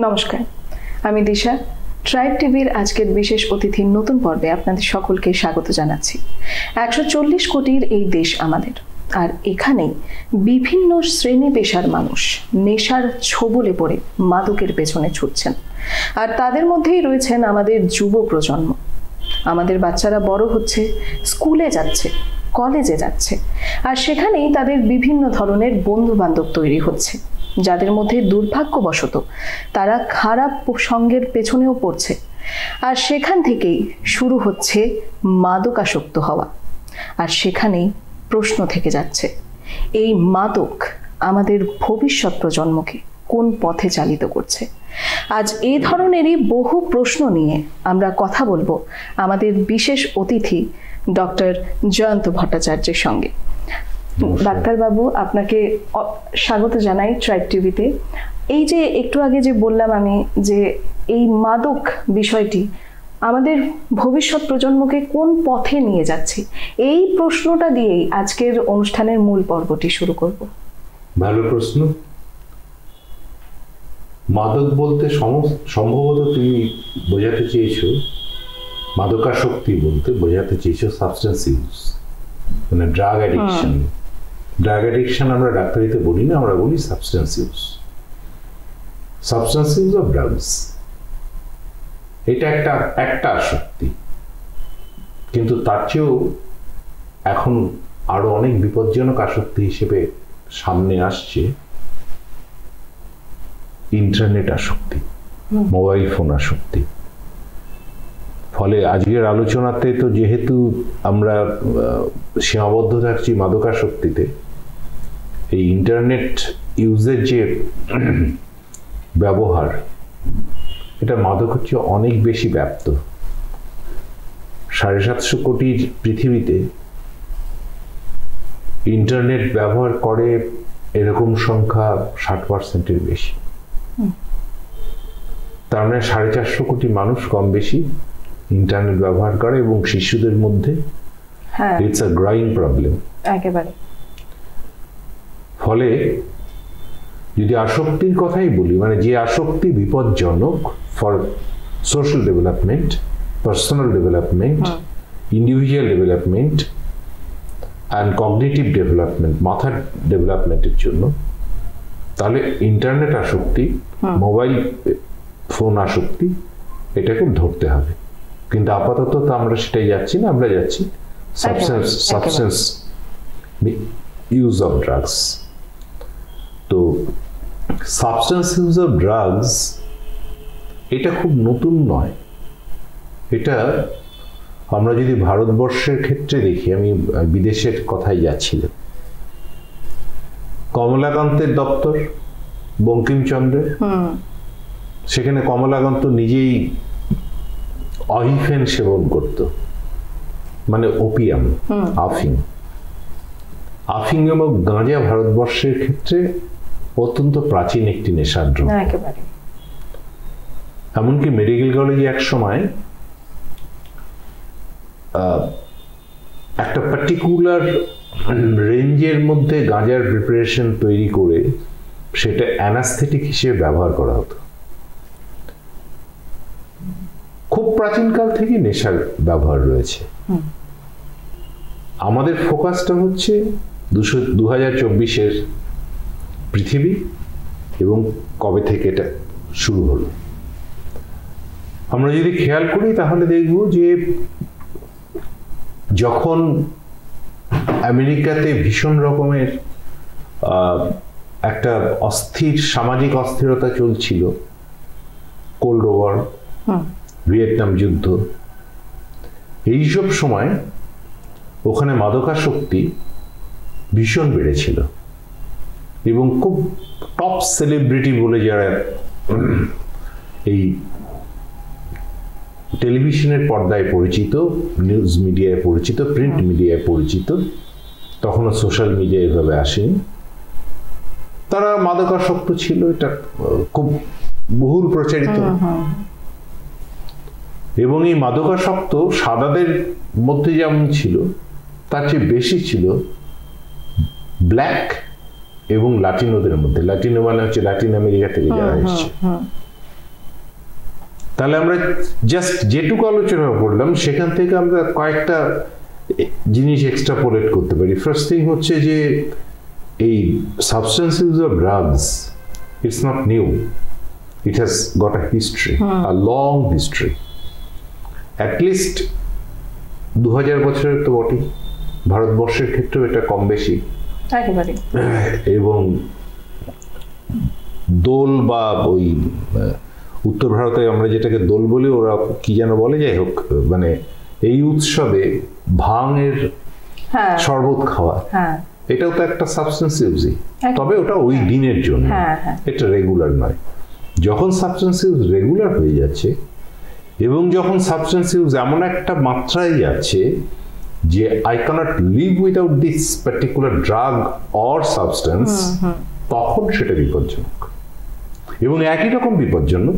নমস্কার, আমি দিশা। ট্রাইব টিভির আজকের বিশেষ অতিথির নতুন পর্বে আপনাদের সকলকে স্বাগত জানাচ্ছি। 140 কোটির এই দেশ আমাদের, আর এখানেই বিভিন্ন শ্রেণী পেশার মানুষ নেশার ছোবলে পড়ে মাদকের পেছনে ছুটছেন। আর তাদের মধ্যেই রয়েছেন আমাদের যুব প্রজন্ম। আমাদের বাচ্চারা বড় হচ্ছে, স্কুলে যাচ্ছে, কলেজে যাচ্ছে, আর সেখানেই তাদের বিভিন্ন ধরনের বন্ধু বান্ধব তৈরি হচ্ছে, যাদের মধ্যে দুর্ভাগ্যবশত তারা খারাপ সঙ্গের পেছনেও পড়ছে। আর সেখান থেকেই শুরু হচ্ছে মাদকাসক্ত হওয়া। আর সেখানেই প্রশ্ন থেকে যাচ্ছে, এই মাদক আমাদের ভবিষ্যৎ প্রজন্মকে কোন পথে চালিত করছে? আজ এই ধরনেরই বহু প্রশ্ন নিয়ে আমরা কথা বলবো আমাদের বিশেষ অতিথি ডক্টর জয়ন্ত ভট্টাচার্যের সঙ্গে। ডাক্তারবাবু, আপনাকে স্বাগত জানাই ট্রাইব টিভিতে। এই যে একটু আগে যে বললাম আমি যে এই মাদক বিষয়টি আমাদের ভবিষ্যৎ প্রজন্মকে কোন পথে নিয়ে যাচ্ছে, এই প্রশ্নটা দিয়েই আজকের অনুষ্ঠানের মূল পর্বটি শুরু করব। ভালো প্রশ্ন। মাদক বলতে সম্ভবত তুমি বোঝাতে চেয়েছো, মাদকাসক্তি বলতে বোঝাতে চেয়েছো সাবস্টেন্স ইউজ, মানে ড্রাগ অ্যাডিকশন। ড্রাগ অ্যাডিকশন আমরা ডাক্তারিতে বলি না, আমরা বলি substance use. Substance use of drugs, এটা একটা আসক্তি, কিন্তু তার চেয়েও এখন আরো অনেক বিপজ্জনক আসক্তি হিসেবে সামনে আসছে ইন্টারনেট আসক্তি, মোবাইল ফোন আসক্তি। ফলে আজকের আলোচনাতে তো যেহেতু আমরা সীমাবদ্ধ থাকছি মাদকাসক্তিতে, এই ইন্টারনেট ইউজের যে ব্যবহার, এটা মাদক হচ্ছে অনেক বেশি ব্যাপ্ত। 750 কোটির পৃথিবীতে ইন্টারনেট ব্যবহার করে এরকম সংখ্যা 60%-এর বেশি। তার মানে 450 কোটি মানুষ কম বেশি ইন্টারনেট ব্যবহার করে, এবং শিশুদের মধ্যে ইটস আ গ্রোয়িং প্রবলেম একেবারে। ফলে যদি আসক্তির কথাই বলি, মানে যে আসক্তি বিপজ্জনক for social development, personal development, individual development and cognitive development, মাথার ডেভেলপমেন্টের জন্য, তাহলে ইন্টারনেট আসক্তি, মোবাইল ফোন আসক্তি, এটাকে ধরতে হবে। কিন্তু আপাতত তো আমরা সেটাই যাচ্ছি না, আমরা যাচ্ছি সাবস্টেন্স ইউজ অফ ড্রাগস। তো সাবস্টেন্স ইউজ অফ ড্রাগস এটা খুব নতুন নয়। এটা আমরা যদি ভারতবর্ষের ক্ষেত্রে দেখি, আমি বিদেশের কথাই যাচ্ছিলাম, কমলাকান্তের দপ্তর বঙ্কিমচন্দ্রের, সেখানে কমলাকান্ত নিজেই অহিফেন সেবন করত, মানে ওপিয়াম, আফিং এবং গাঁজা ভারতবর্ষের ক্ষেত্রে অত্যন্ত প্রাচীন একটি নেশার দ্রব্য। এমনকি মেডিকেল কলেজে এক সময় একটা পার্টিকুলার রেঞ্জের মধ্যে গাঁজার প্রিপারেশন তৈরি করে সেটা অ্যানাস্থেটিক হিসেবে ব্যবহার করা হতো। খুব প্রাচীনকাল থেকে নেশার ব্যবহার রয়েছে। আমাদের ফোকাসটা হচ্ছে 2024-এর পৃথিবী এবং কবে থেকে এটা শুরু হলো। আমরা যদি খেয়াল করি তাহলে দেখব যে যখন আমেরিকাতে ভীষণ রকমের একটা সামাজিক অস্থিরতা চলছিল, কোল্ড ওয়ার, ভিয়েতনাম যুদ্ধ, এইসব সময় ওখানে মাদকাসক্তি ভীষণ বেড়েছিল, এবং খুব টপ সেলিব্রিটি বলে যারা এই টেলিভিশনের পর্দায় পরিচিত, নিউজ মিডিয়ায় পরিচিত, প্রিন্ট মিডিয়ায় পরিচিত, তখনও সোশ্যাল মিডিয়া এভাবে আসেনি, তারা মাদকাসক্ত ছিল। এটা খুব বহুল প্রচারিত। এবং এই মাদকাসক্ত সাদাদের মধ্যে যেমন ছিল, তার চেয়ে বেশি ছিল ব্ল্যাক এবং লাটিনোদের মধ্যে। লাটিনো মানে হচ্ছে লাটিন আমেরিকা থেকে যারা এসছে, তাহলে আমরা জাস্ট যেটুকু আলোচনা করলাম সেখান থেকে আমরা কয়েকটা জিনিস এক্সট্রাপোলেট করতে পারি। ফার্স্ট থিং হচ্ছে যে এই substance use of drugs, it's not new, it has got a history, a long history, at least 2000 বছরের তো বটেই, ভারতবর্ষের ক্ষেত্রেও এটা কম বেশি। এবং দোল বা ওই উত্তর ভারতে আমরা যেটাকে দোল বলি, ওরা কি যেন বলে, যাই হোক, মানে এই উৎসবে ভাঙের শরবত খাওয়া, এটাও তো একটা সাবস্টেন্স ইউজই, তবে ওটা ওই দিনের জন্য, এটা রেগুলার নয়। যখন সাবস্টেন্স ইউজ রেগুলার হয়ে যাচ্ছে এবং যখন সাবস্টেন্স ইউজ এমন একটা মাত্রায় যাচ্ছে যে I can't leave without this particular drug or substance, তখন সেটা বিপজ্জনক। এবং একই রকম বিপজ্জনক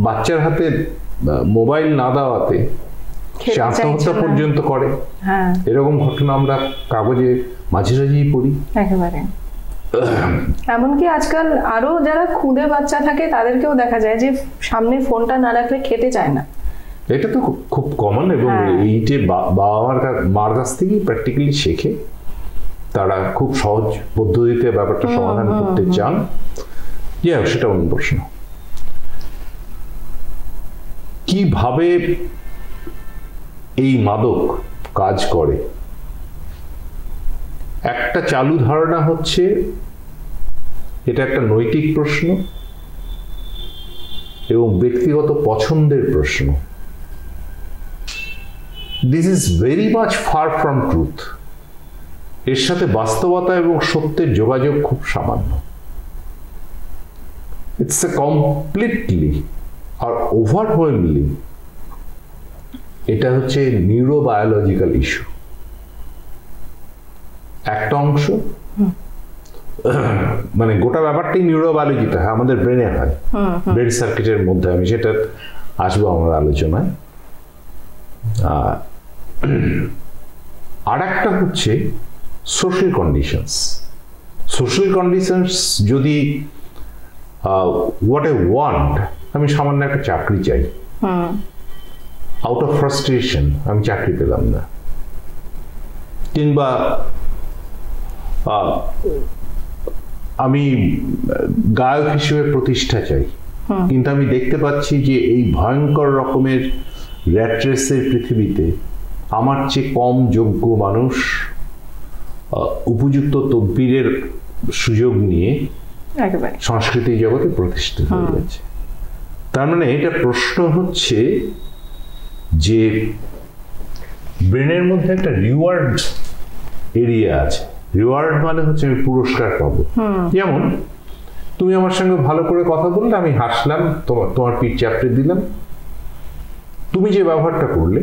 বাচ্চার হাতে মোবাইল না দেওয়াতে সে আত্মহত্যা পর্যন্ত করে, এরকম ঘটনা আমরা কাগজে মাঝে মাঝেই পড়ি। একেবারে এমনকি আজকাল আরো যারা খুদে বাচ্চা থাকে তাদেরকেও দেখা যায় যে সামনে ফোনটা না রাখলে খেতে চায় না। এটা তো খুব কমন, এবং এই যে বাবা মার কাছ থেকেই প্র্যাকটিক্যালি শেখে, তারা খুব সহজ পদ্ধতিতে ব্যাপারটা সমাধান করতে চান, সেটা অন্য প্রশ্ন। কিভাবে এই মাদক কাজ করে, একটা চালু ধারণা হচ্ছে এটা একটা নৈতিক প্রশ্ন এবং ব্যক্তিগত পছন্দের প্রশ্ন। This is very much far from truth. এর সাথে বাস্তবতা এবং সত্যের যোগাযোগ খুব সামান্য। ইটস এ কমপ্লিটলি আর ওভারওয়েলমিংলি এটা হচ্ছে নিউরোবায়োলজিক্যাল ইস্যু। একটা অংশ মানে গোটা ব্যাপারটাই নিউরোবায়োলজিতে হয়, আমাদের ব্রেনে হয়, ব্রেন সার্কিটের মধ্যে। আমি সেটা আসবো আমার আলোচনায়। আর একটা হচ্ছে সোশ্যাল কন্ডিশনস। সোশ্যাল কন্ডিশনস যদি হোয়াট আই ওয়ান্ট, আমি সামান্য একটা চাকরি চাই, আউট অফ ফ্রাস্ট্রেশন আমি চাকরি পেলাম না, কিংবা আমি গায়ক হিসেবে প্রতিষ্ঠা চাই, কিন্তু আমি দেখতে পাচ্ছি যে এই ভয়ঙ্কর রকমের র্যাট রেসের পৃথিবীতে আমার চেয়ে কম যোগ্য মানুষ উপযুক্ত তদবিরের সুযোগ নিয়ে সংস্কৃতি জগতে প্রতিষ্ঠিত হয়ে যাচ্ছে। তার মানে এটা প্রশ্ন হচ্ছে যে ব্রেনের মধ্যে একটা রিওয়ার্ড এরিয়া আছে। রিওয়ার্ড মানে হচ্ছে আমি পুরস্কার পাবো। যেমন তুমি আমার সঙ্গে ভালো করে কথা বললে, আমি হাসলাম, তোমার পিঠ চাপড়ে দিলাম, তুমি যে ব্যবহারটা করলে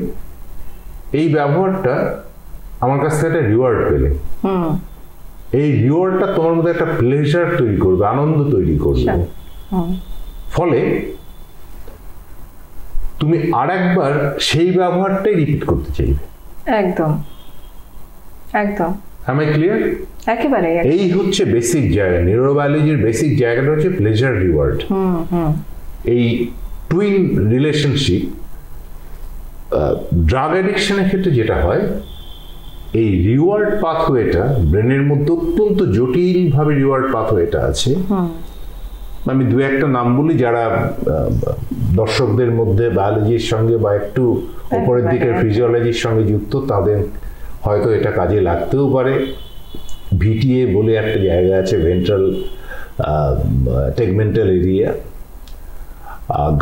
এই ব্যবহারটা আমার কাছ থেকে একটা রিওয়ার্ড পেলে, এই রিওয়ার্ডটা তোমার মধ্যে একটা প্লেজার তৈরি করবে, আনন্দ তৈরি করবে। ফলে তুমি আর একবার সেই ব্যবহারটাই রিপিট করতে চাইবে। একদম একদম। Am I clear? একেবারে। এই হচ্ছে বেসিক জায়গা, নিউরোবায়োলজির বেসিক জায়গাটা হচ্ছে প্লেজার রিওয়ার্ড। এই টুইন রিলেশনশিপ ড্রাগ অ্যাডিকশনের ক্ষেত্রে যেটা হয়, এই রিওয়ার্ড পাথওয়েটা ব্রেনের মধ্যে অত্যন্ত জটিলভাবে রিওয়ার্ড পাথওয়েটা আছে। আমি দু একটা নাম বলি যারা দর্শকদের মধ্যে বায়োলজির সঙ্গে বা একটু উপরের দিকের ফিজিওলজির সঙ্গে যুক্ত, তাদের হয়তো এটা কাজে লাগতেও পারে। ভিটিএ বলে একটা জায়গা আছে, ventral tegmental area,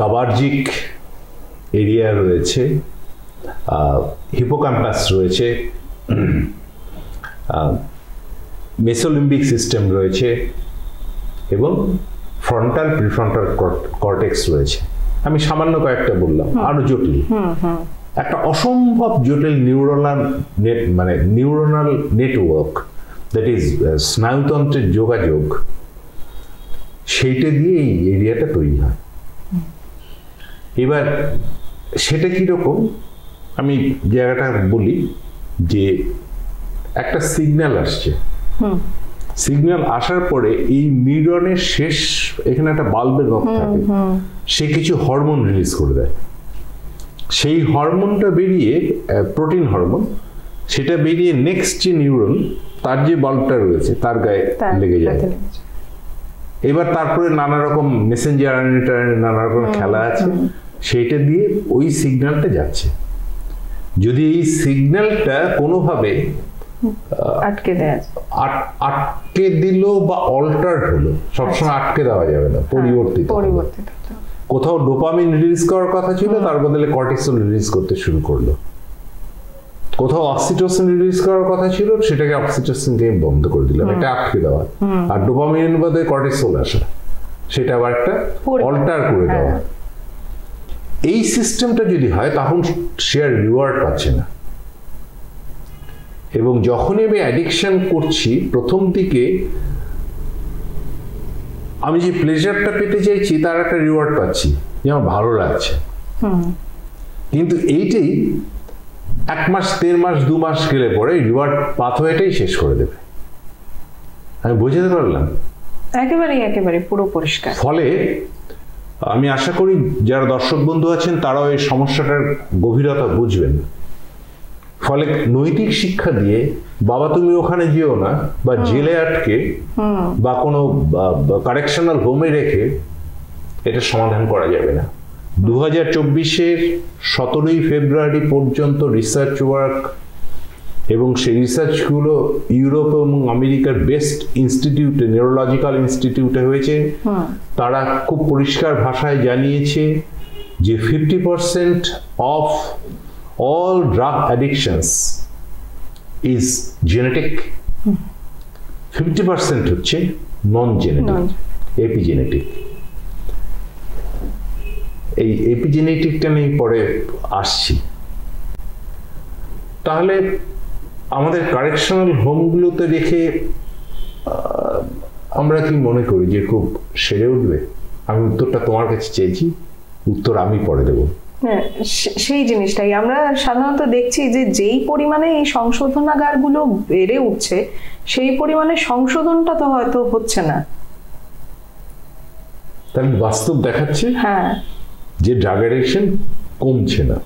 GABAergic area রয়েছে, হিপোক্যাম্পাস রয়েছে, মেসোলিম্বিক সিস্টেম রয়েছে এবং ফ্রন্টাল প্রিফ্রন্টাল কর্টেক্স রয়েছে। আমি সামান্য কয়েকটা বললাম, আরো জটিল একটা অসম্ভব জটিল নিউরোনাল নেটওয়ার্ক, দ্যাট ইজ স্নায়ুতন্ত্রের যোগাযোগ, সেইটা দিয়ে এই এরিয়াটা তৈরি হয়। এবার সেটা কিরকম আমি জায়গাটা বলি, যে একটা সিগন্যাল আসছে, সিগন্যাল আসার পরে এই নিউরনের শেষ এখানে একটা বাল্বের মতো থাকে, সে কিছু হরমোন রিলিজ করে দেয়। সেই হরমোনটা বেরিয়ে, প্রোটিন হরমোন, সেটা বেরিয়ে নেক্সট যে নিউরন, তার যে বাল্বটা রয়েছে তার গায়ে লেগে যায়। এবার তারপরে নানা রকম মেসেঞ্জার নানা রকম খেলা আছে, সেইটা দিয়ে ওই সিগন্যালটা যাচ্ছে। যদি এই সিগন্যালটা কোনোভাবে আটকে দিল বা অল্টার হলো, সবসময় আটকে দেওয়া যাবে না, পরিবর্তিত। কোথাও ডোপামিন রিলিজ করার কথা ছিল, তার বদলে কর্টিসল রিলিজ করতে শুরু করলো। কোথাও অক্সিটোসিন রিলিজ করার কথা ছিল, সেটাকে অক্সিটোসিনকে বন্ধ করে দিলাম, এটা আটকে দেওয়া। আর ডোপামিন বদলে কর্টিসল আসা, সেটা আবার একটা অল্টার করে দেওয়া। এই সিস্টেমটা যদি হয়, তখন সে আর রিওয়ার্ড পাচ্ছে না। এবং যখনই আমি অ্যাডিকশন করছি, প্রথম দিকে আমি যে প্লেজারটা পেতে চাইছি তার একটা রিওয়ার্ড পাচ্ছি, যে আমার ভালো লাগছে। কিন্তু এইটাই 1 মাস, 1.5 মাস, 2 মাস গেলে পরে রিওয়ার্ড পাথওয়েটাই শেষ করে দেবে। আমি বুঝতে পারলাম? একেবারে পুরো পরিষ্কার। ফলে আমি আশা করি যারা দর্শক বন্ধু আছেন তারাও এই সমস্যাটার গভীরতা বুঝবেন। ফলে নৈতিক শিক্ষা দিয়ে, বাবা তুমি ওখানে যেও না, বা জেলে আটকে, বা কোনো কারেকশনাল হোমে রেখে এটা সমাধান করা যাবে না। 2024-এর 17ই ফেব্রুয়ারি পর্যন্ত রিসার্চ ওয়ার্ক, এবং সেই রিসার্চগুলো ইউরোপ এবং আমেরিকার বেস্ট ইনস্টিটিউটে, নিউরোলজিক্যাল ইনস্টিটিউটে হয়েছে। তারা খুব পরিষ্কার ভাষায় জানিয়েছে যে 50% of all drug addictions is genetic, 50% হচ্ছে নন জেনেটিক, এপিজেনেটিক। এই এপিজেনেটিকটা নিয়ে পরে আসছি। তাহলে আমাদের কারেকশনাল হোমগুলোতে রেখে আমরা কি মনে করি যে খুব সেরে উঠবে? আমি উত্তরটা তোমার কাছে চেয়েছি, উত্তর আমি পরে দেবো। সেই জিনিসটাই আমরা সাধারণত দেখছি যে যেই পরিমাণে এই সংশোধনাগারগুলো বেড়ে উঠছে, সেই পরিমাণে সংশোধনটা তো হয়তো হচ্ছে না। তাহলে বাস্তব দেখাচ্ছে যে ড্রাগ অ্যাডিকশন কমছে না।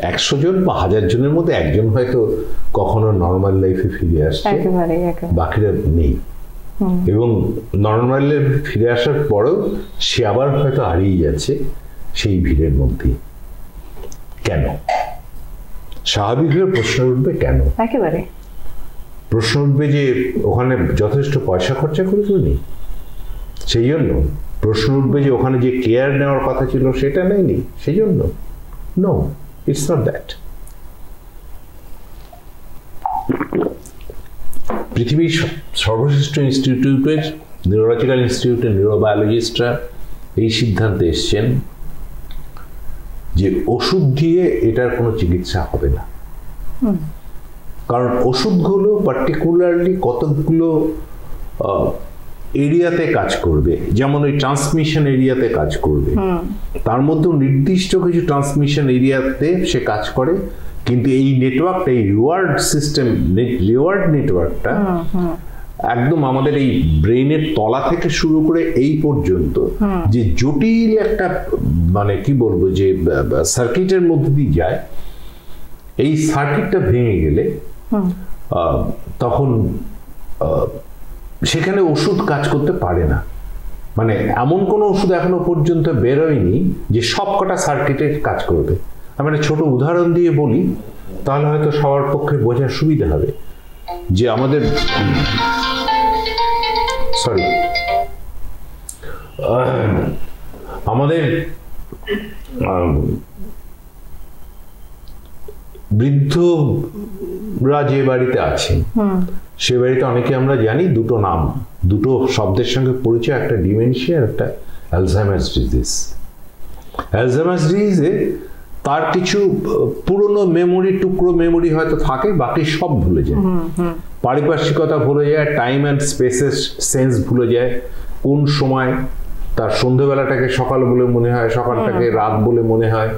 100 জন বা 1000 জনের মধ্যে একজন হয়তো কখনো নর্মাল লাইফে ফিরে আসছে, বাকিরা নেই। এবং নর্মাল লাইফে ফিরে আসার পরেও সে আবার হয়তো হারিয়ে যাচ্ছে সেই ভিড়ের মধ্যে। কেন? স্বাভাবিকভাবে প্রশ্ন উঠবে কেন? একেবারে প্রশ্ন উঠবে যে ওখানে যথেষ্ট পয়সা খরচা করেনি, সেই জন্য। প্রশ্ন উঠবে যে ওখানে যে কেয়ার নেওয়ার কথা ছিল সেটা নেয়নি, সেই জন্য। No, it's not that. পৃথিবীর সর্বশ্রেষ্ঠ ইনস্টিটিউটের, নিউরোলজিক্যাল ইনস্টিটিউটের নিউরোবায়োলজিস্টরা এই সিদ্ধান্তে এসছেন যে ওষুধ দিয়ে এটার কোনো চিকিৎসা হবে না। কারণ ওষুধগুলো পার্টিকুলারলি কতগুলো এরিয়াতে কাজ করবে, যেমন ওই ট্রান্সমিশন এরিয়াতে কাজ করবে, তার মধ্যেও নির্দিষ্ট কিছু ট্রান্সমিশন এরিয়াতে সে কাজ করে। কিন্তু এই নেটওয়ার্কটা, এই রিওয়ার্ড সিস্টেম, রিওয়ার্ড নেটওয়ার্কটা একদম আমাদের এই ব্রেনের তলা থেকে শুরু করে এই পর্যন্ত যে জটিল একটা, মানে কি বলবো, যে সার্কিটের মধ্যে দিয়ে যায়, এই সার্কিটটা ভেঙে গেলে তখন সেখানে ওষুধ কাজ করতে পারে না। মানে এমন কোনো ওষুধ এখনো পর্যন্ত বেরোয়নি যে সবকটা সার্কিটে কাজ করবে। আমি একটা ছোট উদাহরণ দিয়ে বলি, তাহলে হয়তো সবার পক্ষে বোঝার সুবিধা হবে যে আমাদের বৃদ্ধরা যে বাড়িতে আছেন, সে বাড়িতে অনেকে আমরা জানি দুটো নাম, দুটো শব্দের সঙ্গে পরিচয়, একটা ডিমেনশিয়া আর একটা অ্যালজাইমার্স ডিজিজ। অ্যালজাইমার্স ডিজিজে তার কিছু পুরনো মেমোরি, টুকরো মেমোরি হয়তো থাকে, বাকি সব ভুলে যায়। পারিপার্শ্বিকতা ভুলে যায়, টাইম অ্যান্ড স্পেসের সেন্স ভুলে যায়, কোন সময় তার সন্ধ্যেবেলাটাকে সকাল বলে মনে হয়, সকালটাকে রাত বলে মনে হয়,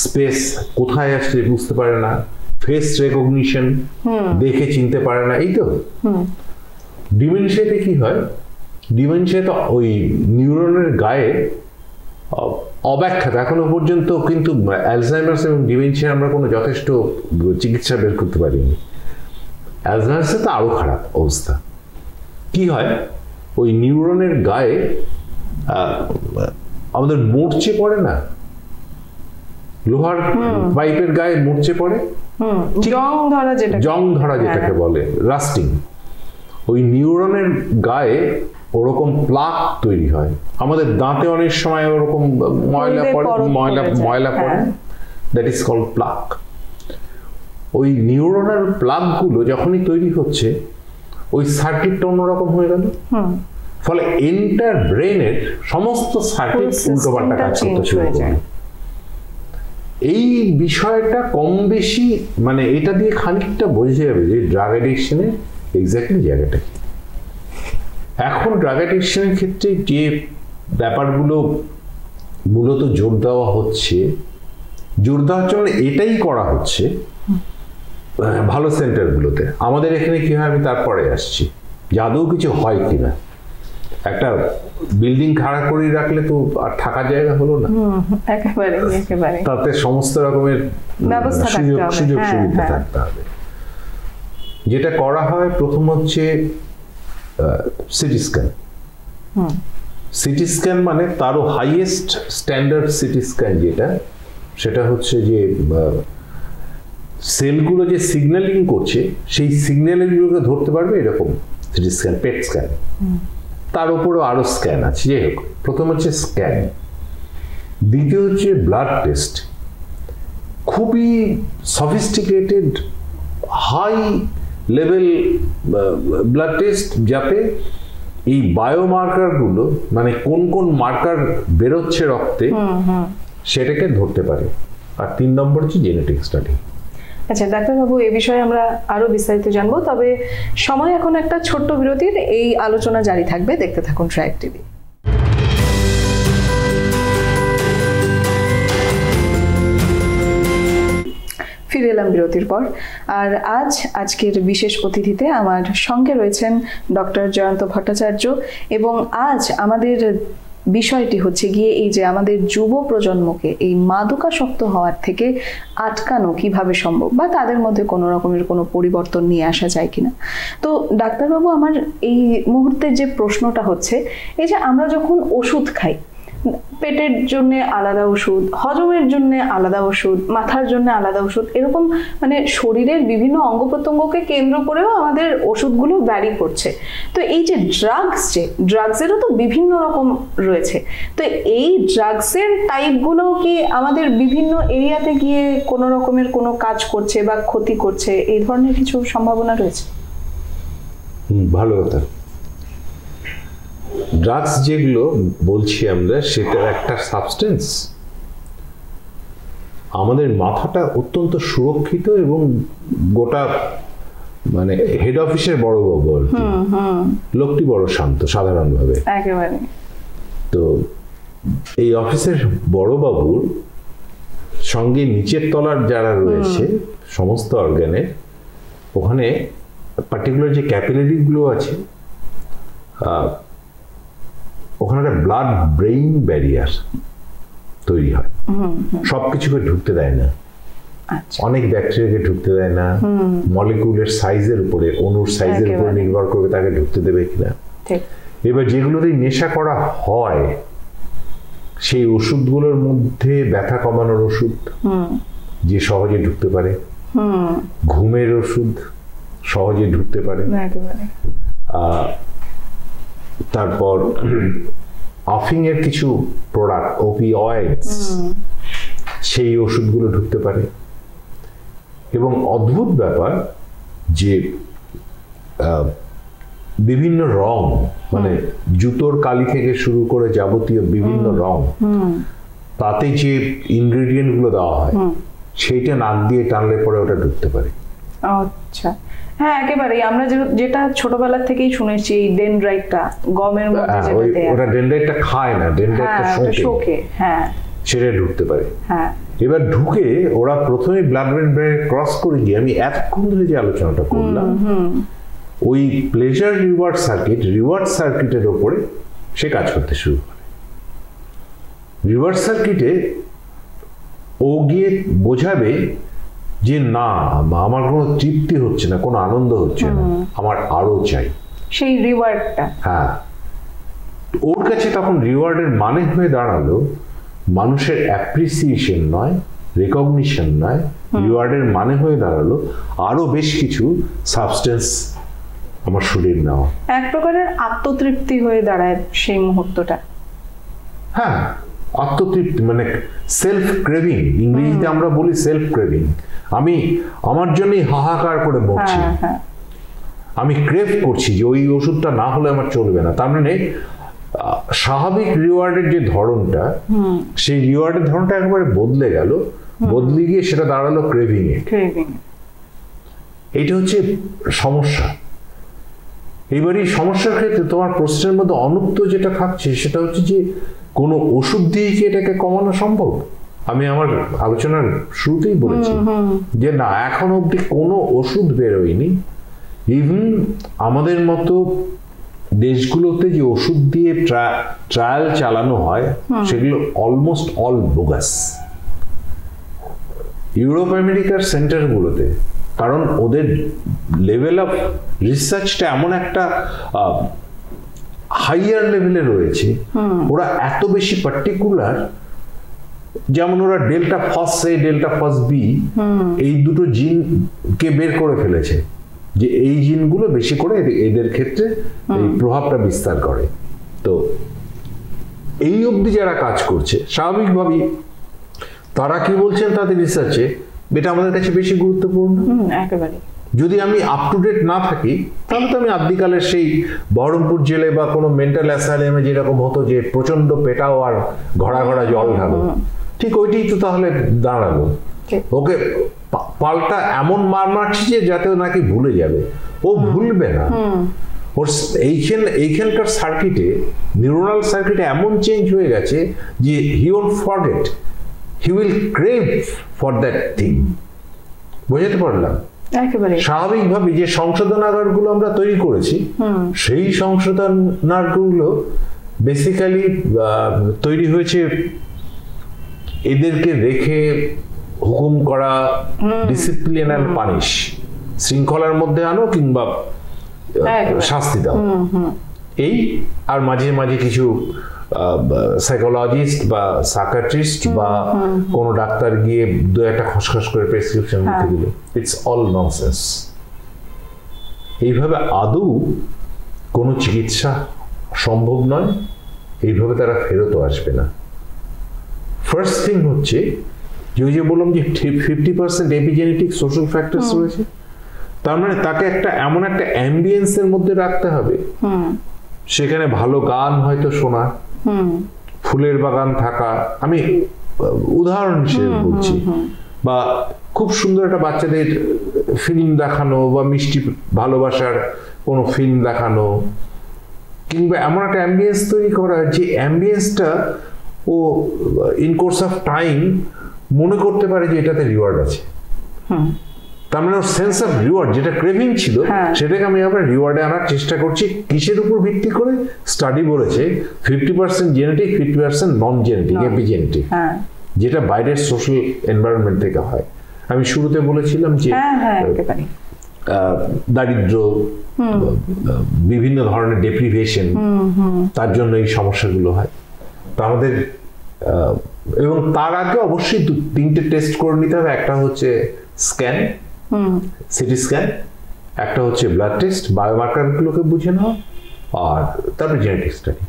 স্পেস কোথায় আসছে বুঝতে পারে না, ফেস রেকগনিশন দেখে চিনতে পারে না। এই তো ডিমেনশিয়াতে কি হয়, ডিমেনশিয়া তো ওই নিউরনের গায়ে অব্যাখ্যাত এখনো পর্যন্ত, কিন্তু অ্যালজাইমার্স এবং ডিমেনশিয়া আমরা কোনো যথেষ্ট চিকিৎসা বের করতে পারিনি। অ্যালজাইমার্সে তো আরো খারাপ অবস্থা। কি হয়, ওই নিউরনের গায়ে আমাদের মরচে পড়ে না, লোহার পাইপের গায়ে মরচে পড়ে, জং ধরা যেটাকে বলে রাস্টিং, ওই নিউরনের গায়ে ওরকম প্লাক তৈরি হয়। আমাদের দাঁতে অনেক সময় ওরকম ময়লা পড়ে, দ্যাট ইজ কল্ড প্লাক। ওই নিউরনাল প্লাক গুলো যখনই তৈরি হচ্ছে, ওই সার্কিটটা অন্যরকম হয়ে গেল, ফলে এন্টার ব্রেনের সমস্ত সার্কিট উল্টোপাল্টা কাজ করতে শুরু করে। এই বিষয়টা কম বেশি মানে এটা দিয়ে খানিকটা বোঝা যাবে যে ড্রাগ অ্যাডিকশনের এক্স্যাক্টলি জায়গাটা কি। এখন ড্রাগ অ্যাডিকশনের ক্ষেত্রে যে ব্যাপারগুলো মূলত জোর দেওয়া হচ্ছে মানে এটাই করা হচ্ছে ভালো সেন্টারগুলোতে। আমাদের এখানে কি হয় আমি তারপরে আসছি, আদৌ কিছু হয় কিনা। একটা বিল্ডিং খাড়া করে রাখলে তো আর থাকার জায়গা হলো না, তাতে সমস্ত রকমের সুযোগ সুবিধা থাকতে হবে। যেটা করা হয় প্রথম হচ্ছে সিটি স্ক্যান। সিটি স্ক্যান মানে তারও হাইয়েস্ট স্ট্যান্ডার্ড সিটি স্ক্যান যেটা, সেটা হচ্ছে যে সেলগুলো যে সিগন্যালিং করছে সেই সিগন্যালগুলোকে ধরতে পারবে এরকম সিটি স্ক্যান, পেট স্ক্যান। তার উপরেও আরো স্ক্যান আছে। যাই হোক, প্রথম হচ্ছে স্ক্যান, দ্বিতীয় হচ্ছে ব্লাড টেস্ট, খুবই sophisticated high level blood test, যাতে এই বায়োমার্কারগুলো মানে কোন কোন মার্কার বেরোচ্ছে রক্তে সেটাকে ধরতে পারে। আর 3 নম্বর হচ্ছে জেনেটিক স্টাডি। আচ্ছা ডাক্তারবাবু, এ বিষয়ে আমরা আরো বিস্তারিত জানবো, তবে সময় এখন একটা ছোট্ট বিরতির। এই আলোচনা জারি থাকবে, দেখতে থাকুন ট্রাইব টিভি। ফিরে এলাম বিরতির পর। আর আজকের বিশেষ অতিথিতে আমার সঙ্গে রয়েছেন ডক্টর জয়ন্ত ভট্টাচার্য, এবং আজ আমাদের বিষয়টি হচ্ছে গিয়ে এই যে আমাদের যুব প্রজন্মকে এই মাদকাসক্ত হওয়ার থেকে আটকানো কিভাবে সম্ভব, বা তাদের মধ্যে কোনো রকমের কোনো পরিবর্তন নিয়ে আসা যায় কিনা। তো ডাক্তারবাবু, আমার এই মুহূর্তে যে প্রশ্নটা হচ্ছে, এই যে আমরা যখন ওষুধ খাই, পেটের জন্য আলাদা ওষুধ, হজমের জন্য আলাদা ওষুধ, মাথার জন্য আলাদা ওষুধ, এরকম মানে শরীরের বিভিন্ন অঙ্গ প্রত্যঙ্গকে কেন্দ্র করেও আমাদের ওষুধগুলো ভ্যারি করছে। তো এই যে ড্রাগসেরও তো বিভিন্ন রকম রয়েছে, তো এই ড্রাগসের টাইপগুলো কি আমাদের বিভিন্ন এরিয়াতে গিয়ে কোনো রকমের কোনো কাজ করছে বা ক্ষতি করছে, এই ধরনের কিছু সম্ভাবনা রয়েছে? ভালো কথা। ড্রাগস যেগুলো বলছি আমরা, সেটা একটা সাবস্টেন্স। আমাদের মাথাটা অত্যন্ত সুরক্ষিত এবং গোটা মানে হেড অফিসের বড় বাবু, লোকটি বড় শান্ত সাধারণভাবে। একেবারে। তো এই অফিসের বড় বাবুর সঙ্গে নিচের তলার যারা রয়েছে সমস্ত অর্গানের, ওখানে পার্টিকুলার যে ক্যাপিলারি গুলো আছে, ওখানে একটা ব্লাড ব্রেইন ব্যারিয়ার তৈরি হয়, সবকিছুকে ঢুকতে দেয় না। অনেক ব্যাকটেরিয়াকে ঢুকতে দেয় না, মলিকিউলের সাইজের উপরে, অণুর সাইজের উপরে নির্ভর করবে তাকে ঢুকতে দেবে কিনা। এবার যেগুলোতে নেশা করা হয়, সেই ওষুধগুলোর মধ্যে ব্যথা কমানোর ওষুধ যে সহজে ঢুকতে পারে, ঘুমের ওষুধ সহজে ঢুকতে পারে, তারপর আফিং এর কিছু প্রোডাক্ট, ওপিওয়েডস, সেই ওষুধগুলো ঢুকতে পারে। এবং অদ্ভুত ব্যাপার যে বিভিন্ন রং, মানে জুতোর কালি থেকে শুরু করে যাবতীয় বিভিন্ন রং, তাতে যে ইনগ্রেডিয়েন্ট গুলো দেওয়া হয়, সেইটা নাক দিয়ে টানলে পরে ওটা ঢুকতে পারে। আচ্ছা, হ্যাঁ একেবারে। আমরা যেটা ছোটবেলা থেকেই শুনেছি, এই ডেনড্রাইটটা গমের মধ্যে যেটা দেয়া, ওটা ডেনড্রাইটটা খায় না, ডেনড্রাইটটা শোকে, হ্যাঁ সেটা ঢুকতে পারে। হ্যাঁ, এবার ঢুকে ওরা প্রথমে ব্লাড ব্রেন ব্যারিয়ার ক্রস করে গিয়ে, আমি এতক্ষণ ধরে যে আলোচনাটা করলাম, ওই প্লেজার রিওয়ার্ড সার্কিটের ওপরে সে কাজ করতে শুরু করে। রিওয়ার্ড সার্কিটে ও গিয়ে বোঝাবে যে না, আমার কোনো তৃপ্তি হচ্ছে না, কোনো আনন্দ হচ্ছে না, আমার আরো চাই সেই রিওয়ার্ডটা। হ্যাঁ, ওর কাছে তখন রিওয়ার্ডের মানে হয়ে দাঁড়ালো মানুষের অ্যাপ্রিসিয়েশন নয়, রেকগনিশন নয়, রিওয়ার্ডের মানে হয়ে দাঁড়ালো আরো বেশ কিছু সাবস্টেন্স আমার শরীর নেওয়া। এক প্রকারের আত্মতৃপ্তি হয়ে দাঁড়ায় সেই মুহূর্তটা। হ্যাঁ, আত্মতৃপ্তি মানে সেলফ ক্রেভিং, ইংরেজিতে আমরা বলি সেলফ ক্রেভিং। আমি আমার জন্যই হাহাকার করে মরছি, আমি ক্রেভ করছি যে ওই ওষুধটা না হলে আমার চলবে না। তার মানে স্বাভাবিক রিওয়ার্ডের যে ধরনটা, সেই রিওয়ার্ডের ধরনটা একবারে বদলে গেল, বদলে গিয়ে সেটা দাঁড়ালো ক্রেভিং এ। এইটা হচ্ছে সমস্যা। এইবার এই সমস্যার ক্ষেত্রে তোমার প্রশ্নের মধ্যে অনুত্তর যেটা থাকছে সেটা হচ্ছে যে কোনো ওষুধ দিয়ে কি এটাকে কমানো সম্ভব? আমি আমার আলোচনার শুরুতেই বলেছি যে না, এখন অব্দি কোনো ওষুধ বেরোয়নি। ইভেন আমাদের মতো দেশগুলোতে যে ওষুধ দিয়ে ট্রায়াল চালানো হয় সেগুলো অলমোস্ট অল বোগাস। ইউরোপ আমেরিকার সেন্টারগুলোতে, কারণ ওদের লেভেল অফ রিসার্চটা এমন একটা হাইয়ার লেভেলে রয়েছে, ওরা এত বেশি পার্টিকুলার, যেমন ওরা delta fos A delta fos B এই দুটো জিনকে বের করে ফেলেছে যে এই জিনগুলো বেশি করে এদের ক্ষেত্রে এই প্রভাবটা বিস্তার করে। তো এই অবধি যারা কাজ করছে স্বাভাবিকভাবেই তারা কি বলছেন তাদের রিসার্চে, এটা আমাদের কাছে বেশি গুরুত্বপূর্ণ। একেবারে যদি আমি আপ টু ডেট না থাকি তাহলে তো আমি আদিকালের সেই বহরমপুর জেলে বা কোনো মেন্টাল অ্যাসাইলামে যেরকম হতো যে প্রচন্ড পেটাও আর ঘড়া ঘড়া জল ঢালো, ঠিক ওইটাই তো তাহলে দাঁড়ালো। ওকে পাল্টা এমন মার মারছি যে যাতে ও নাকি ভুলে যাবে, ও ভুলবে না। ওর এইখানকার সার্কিটে, নিউরাল সার্কিটে এমন চেঞ্জ হয়ে গেছে যে হি won't forget, he will crave for that thing. বুঝতে পারলাম? স্বাভাবিকভাবে যে সংশোধনাগারগুলো আমরা তৈরি করেছি সেই সংশোধনাগারগুলো বেসিক্যালি তৈরি হয়েছে এদেরকে রেখে হুকুম করা, ডিসিপ্লিন অ্যান্ড পানিশ, শৃঙ্খলার মধ্যে আনো কিংবা শাস্তি দাও, এই। আর মাঝে মাঝে কিছু সাইকোলজিস্ট বা সাইকিয়াট্রিস্ট বা কোনো ডাক্তার গিয়ে দু একটা খসখস করে প্রেসক্রিপশন লিখে দিল। It's all nonsense. এইভাবে আদৌ কোনো চিকিৎসা সম্ভব নয়, এইভাবে তারা ফেরতও আসবে না। ফার্স্ট থিং হচ্ছে যে বললাম যে 50% এপিজেনেটিক সোশ্যাল ফ্যাক্টরস রয়েছে, তার মানে তাকে এমন একটা অ্যাম্বিয়েন্সের মধ্যে রাখতে হবে, সেখানে ভালো গান হয়তো শোনা, ফুলের বাগান থাকা, আমি উদাহরণ হিসেবে বলছি, বা খুব সুন্দর একটা বাচ্চাদের ফিল্ম দেখানো বা মিষ্টি ভালোবাসার কোনো ফিল্ম দেখানো, কিংবা এমন একটা অ্যাম্বিয়েন্স তৈরি করা যে অ্যাম্বিয়েন্সটা ও ইন কোর্স অফ টাইম মনে করতে পারে যে এটাতে রিওয়ার্ড আছে। তার মানে ওর সেন্স অফ রিওয়ার্ড, যেটা ক্রেভিং ছিল, সেটাকে আমি আবার রিওয়ার্ডে আনার চেষ্টা করছি। কিসের উপর ভিত্তি করে? স্টাডি বলেছে 50% জেনেটিক, 50% নন জেনেটিক, এপিজেনেটিক, যেটা বাইরের সোশ্যাল এনভায়রনমেন্ট থেকে হয়। আমি শুরুতে বলেছিলাম যে দারিদ্র, বিভিন্ন ধরনের ডেপ্রিভেশন, তার জন্য এই সমস্যাগুলো হয়। তো আমাদের এবং তার আগে অবশ্যই 3টে টেস্ট করে নিতে হবে। একটা হচ্ছে স্ক্যান, সিটি স্ক্যান, একটা হচ্ছে ব্লাড টেস্ট, বায়োমার্কারগুলোকে বুঝে নেওয়া, আর তারপরে জেনেটিক স্টাডি।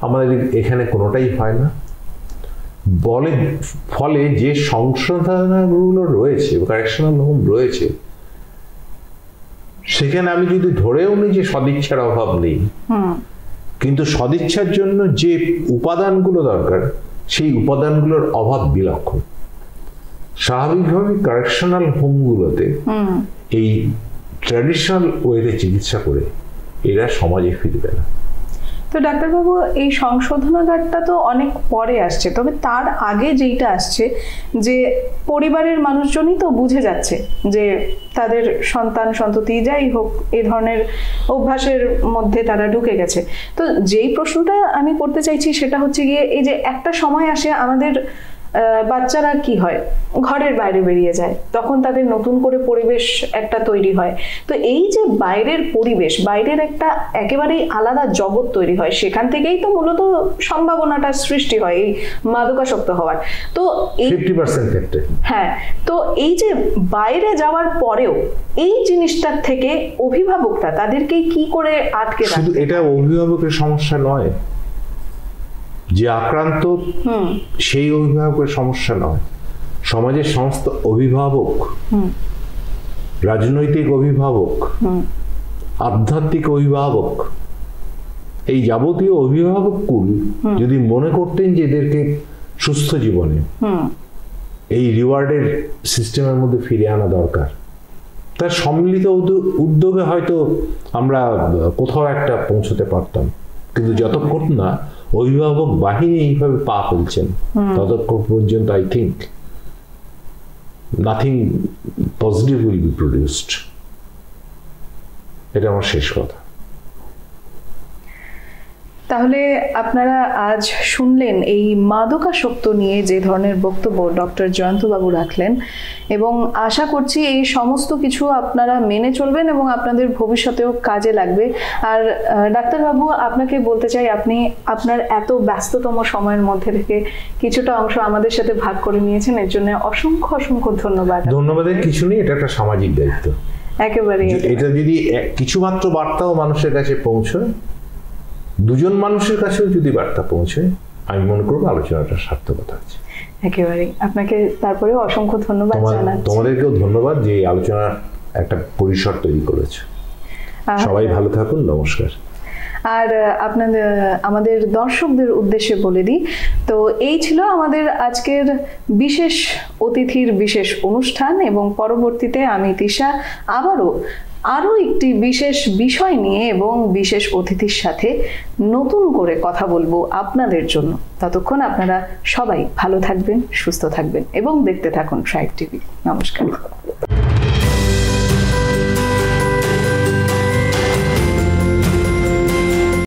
আমাদের এখানে কোনোটাই হয় না। ফলে যে সংশোধনাগুলো রয়েছে, কারেকশনাল হোম রয়েছে, সেখানে আমি যদি ধরেও নিই যে সদিচ্ছার অভাব নেই, কিন্তু সদিচ্ছার জন্য যে উপাদানগুলো দরকার সেই উপাদানগুলোর অভাব বিলক্ষণ। স্বাভাবিকভাবে কারেকশনাল হোমগুলোতে এই ট্র্যাডিশনাল ওয়েতে চিকিৎসা করে এরা সমাজে ফিরবে না। তো ডাক্তারবাবু, এই সংশোধনাগারটা তো অনেক পরে আসছে, তবে তার আগে যেইটা আসছে যে পরিবারের মানুষজনই তো বুঝে যাচ্ছে যে তাদের সন্তান সন্ততি যাই হোক এই ধরনের অভ্যাসের মধ্যে তারা ঢুকে গেছে। তো যেই প্রশ্নটা আমি করতে চাইছি সেটা হচ্ছে গিয়ে, এই যে একটা সময় আসে আমাদের বাচ্চারা কি হয়, ঘরের বাইরে বেরিয়ে যায়, তখন তাদের নতুন করে পরিবেশ একটা তৈরি হয়। তো এই যে বাইরের পরিবেশ, বাইরের একটা একেবারেই আলাদা জগৎ তৈরি হয়, সেখান থেকেই তো মূলত সম্ভাবনাটা সৃষ্টি হয় এই মাদকাসক্ত হওয়ার। তো 50% ক্ষেত্রে হ্যাঁ, তো এই যে বাইরে যাওয়ার পরেও এই জিনিসটার থেকে অভিভাবকরা তাদেরকে কি করে আটকে রাখে? শুধু এটা অভিভাবকের সমস্যা নয়, যে আক্রান্ত সেই অভিভাবকের সমস্যা নয়, সমাজের সমস্ত অভিভাবক, রাজনৈতিক অভিভাবক, আধ্যাত্মিক অভিভাবক, এই যাবতীয় অভিভাবক কুল যদি মনে করতেন যে এদেরকে সুস্থ জীবনে এই রিওয়ার্ডের সিস্টেমের মধ্যে ফিরে আনা দরকার, তার সম্মিলিত উদ্যোগে হয়তো আমরা কোথাও একটা পৌঁছতে পারতাম। কিন্তু যতক্ষণ না অভিভাবক বাহিনী এইভাবে পা ফেলছেন, ততক্ষণ পর্যন্ত I think nothing positive will be produced. এটা আমার শেষ কথা। তাহলে আপনারা আজ শুনলেন এই মাদকাসক্ত নিয়ে যে ধরনের বক্তব্য ডক্টর জয়ন্তবাবু রাখলেন, এবং আশা করছি এই সমস্ত কিছু আপনারা মেনে চলবেন এবং আপনাদের ভবিষ্যতেও কাজে লাগবে। আর ডাক্তারবাবু, আপনাকে বলতে চাই, আপনি আপনার এত ব্যস্ততম সময়ের মধ্যে থেকে কিছুটা অংশ আমাদের সাথে ভাগ করে নিয়েছেন, এর জন্য অসংখ্য অসংখ্য ধন্যবাদ। ধন্যবাদের কিছু নেই, এটা একটা সামাজিক দায়িত্ব। একেবারে এটা যদি কিছুমাত্র বার্তাও মানুষের কাছে পৌঁছয়, দুজন মানুষের কাছেও যদি বার্তা পৌঁছয়, আমি মনে করবো আলোচনাটা সার্থকতা আছে। একেবারে আপনাকে তারপরেও অসংখ্য ধন্যবাদ জানাচ্ছি। তোমাদেরকেও ধন্যবাদ যে এই আলোচনার একটা পরিসর তৈরি করেছে। সবাই ভালো থাকুন, নমস্কার। আর আপনাদের আমাদের দর্শকদের উদ্দেশ্যে বলে দিই, তো এই ছিল আমাদের আজকের বিশেষ অতিথির বিশেষ অনুষ্ঠান, এবং পরবর্তীতে আমি তিশা আরও একটি বিশেষ বিষয় নিয়ে এবং বিশেষ অতিথির সাথে নতুন করে কথা বলবো আপনাদের জন্য। ততক্ষণ আপনারা সবাই ভালো থাকবেন, সুস্থ থাকবেন এবং দেখতে থাকুন ট্রাইব টিভি। নমস্কার।